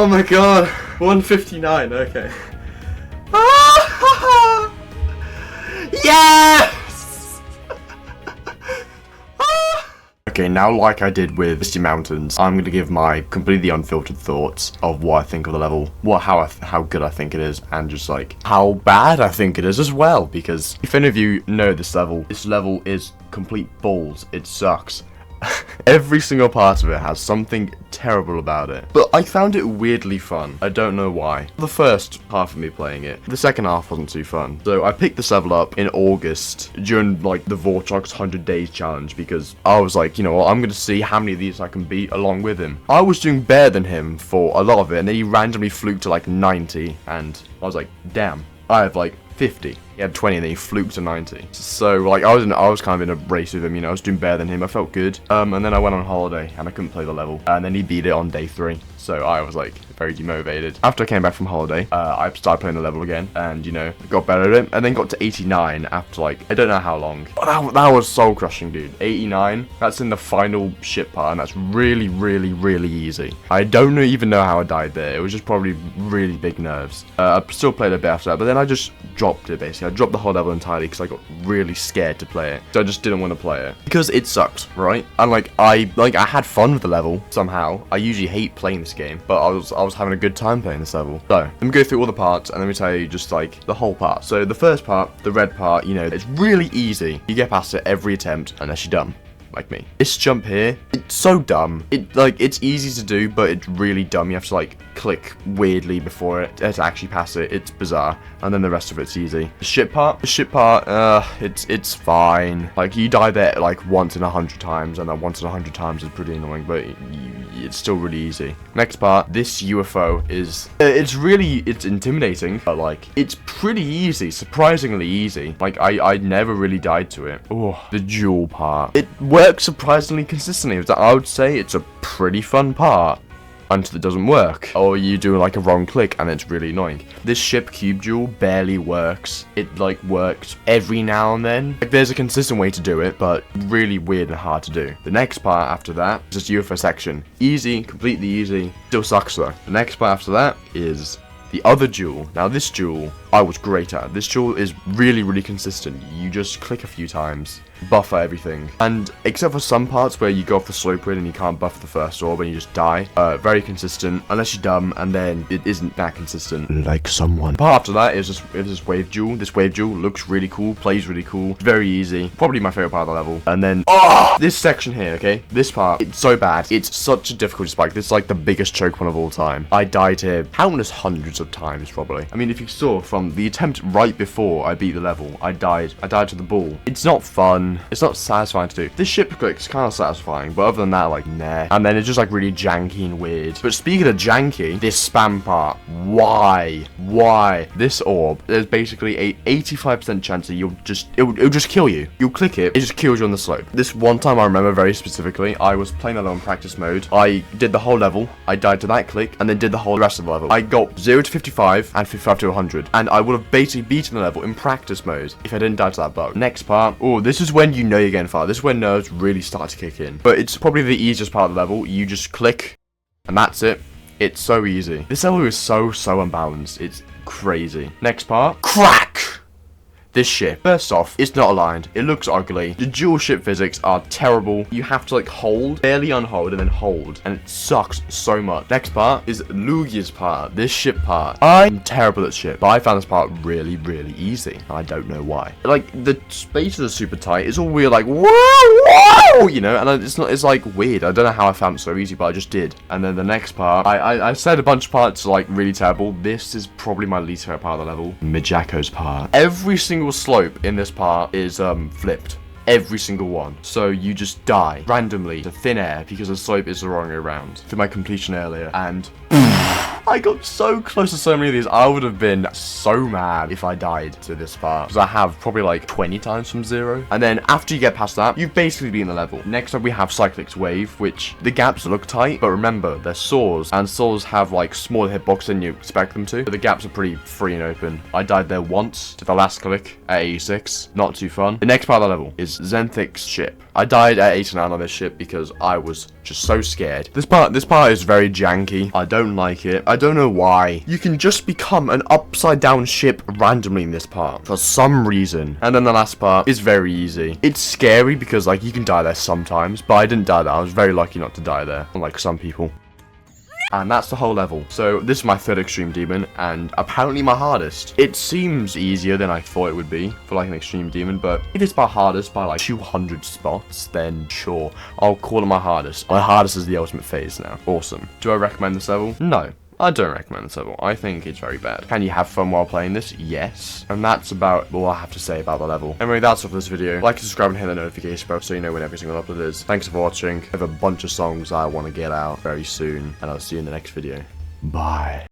Oh my god. 159, okay. Yes! Okay, now like I did with Misty Mountains, I'm going to give my completely unfiltered thoughts of what I think of the level, how good I think it is, and just like how bad I think it is as well, because if any of you know this level is complete balls. It sucks. Every single part of it has something terrible about it, but I found it weirdly fun. I don't know why. The first half of me playing it, the second half wasn't too fun. So I picked this level up in August during like the vortrox 100 days challenge, because I was like, you know what, I'm gonna see how many of these I can beat along with him. I was doing better than him for a lot of it, and then he randomly fluked to like 90, and I was like, damn, I have like 50. He had 20 and then he fluked to 90. So like I was kind of in a race with him, you know, I was doing better than him. I felt good. And then I went on holiday and I couldn't play the level. And then he beat it on day 3. So I was like very demotivated. After I came back from holiday, I started playing the level again, and you know, got better at it, and then got to 89 after like I don't know how long. But that was soul crushing, dude. 89. That's in the final ship part, and that's really, really, really easy. I don't even know how I died there. It was just probably really big nerves. I still played a bit after that, but then I just dropped it basically. I dropped the whole level entirely because I got really scared to play it. So I just didn't want to play it because it sucked, right? And I had fun with the level somehow. I usually hate playing this game, but I was having a good time playing this level. So let me go through all the parts and let me tell you just like the whole part. So the first part, the red part, you know, it's really easy. You get past it every attempt unless you're dumb. Like me. This jump here, it's so dumb. It's easy to do, but it's really dumb. You have to like click weirdly before it to actually pass it. It's bizarre. And then the rest of it's easy. The ship part, it's fine. Like you die there like once in 100 times, and that once in 100 times is pretty annoying, but it's still really easy. Next part, this UFO is, it's intimidating, but like it's pretty easy, surprisingly easy. Like I never really died to it. Oh, the jewel part. It works surprisingly consistently. I would say it's a pretty fun part until it doesn't work, or you do like a wrong click and it's really annoying. This ship cube jewel barely works. It like works every now and then. Like there's a consistent way to do it, but really weird and hard to do. The next part after that is this UFO section. Easy, completely easy. Still sucks though. The next part after that is the other jewel. Now this jewel I was great at. This jewel is really, really consistent. You just click a few times, buffer everything, and except for some parts where you go off the slope grid and you can't buff the first orb and you just die, very consistent unless you're dumb, and then it isn't that consistent like someone. Part after that is this wave jewel. This wave jewel looks really cool, plays really cool, very easy, probably my favorite part of the level. And then this section here, okay, this part, it's so bad. It's such a difficult spike. This is like the biggest choke point of all time. I died here countless hundreds of times probably. I mean, if you saw from the attempt right before I beat the level, I died to the ball. It's not fun. It's not satisfying to do. This ship click's kind of satisfying, but other than that, like, nah. And then it's just like really janky and weird. But speaking of janky, this spam part, why? This orb, there's basically a 85% chance that it'll just kill you. You'll click it, it just kills you on the slope. This one time I remember very specifically, I was playing alone practice mode. I did the whole level, I died to that click, and then did the whole rest of the level. I got 0 to 55 and 55 to 100, and I would have basically beaten the level in practice mode if I didn't die to that bug. Next part, oh, this is when you know you're getting far. This is when nerves really start to kick in. But it's probably the easiest part of the level. You just click, and that's it. It's so easy. This level is so unbalanced. It's crazy. Next part, crack! This ship, first off, it's not aligned. It looks ugly. The dual ship physics are terrible. You have to like hold, barely unhold, and then hold. And it sucks so much. Next part is Lugia's part. This ship part. I'm terrible at ship, but I found this part really, really easy. I don't know why. Like, the spaces are super tight. It's all weird, like, whoa, you know? And it's like weird. I don't know how I found it so easy, but I just did. And then the next part, I said a bunch of parts like really terrible. This is probably my least favorite part of the level. Mijako's part. Every single slope in this part is flipped. Every single one. So you just die randomly to thin air because the slope is the wrong way around. For my completion earlier, and I got so close to so many of these. I would have been so mad if I died to this part, because I have probably like 20 times from 0. And then after you get past that, you've basically been the level. Next up, we have Cyclic's Wave, which the gaps look tight, but remember, they're saws, and saws have like smaller hitbox than you expect them to. But the gaps are pretty free and open. I died there once to the last click at 86. Not too fun. The next part of the level is Zenthic's ship. I died at 89 on this ship because I was just so scared. This part is very janky. I don't like it. I don't know why. You can just become an upside down ship randomly in this part for some reason. And then the last part is very easy. It's scary because like you can die there sometimes, but I didn't die there. I was very lucky not to die there, unlike some people. And that's the whole level. So this is my third extreme demon, and apparently my hardest. It seems easier than I thought it would be for like an extreme demon, but if it's my hardest by like 200 spots, then sure, I'll call it my hardest. My hardest is the ultimate phase now. Awesome. Do I recommend this level? No. I don't recommend this level. I think it's very bad. Can you have fun while playing this? Yes. And that's about all I have to say about the level. Anyway, that's all for this video. Like, subscribe, and hit the notification bell so you know when every single upload is. Thanks for watching. I have a bunch of songs I want to get out very soon, and I'll see you in the next video. Bye.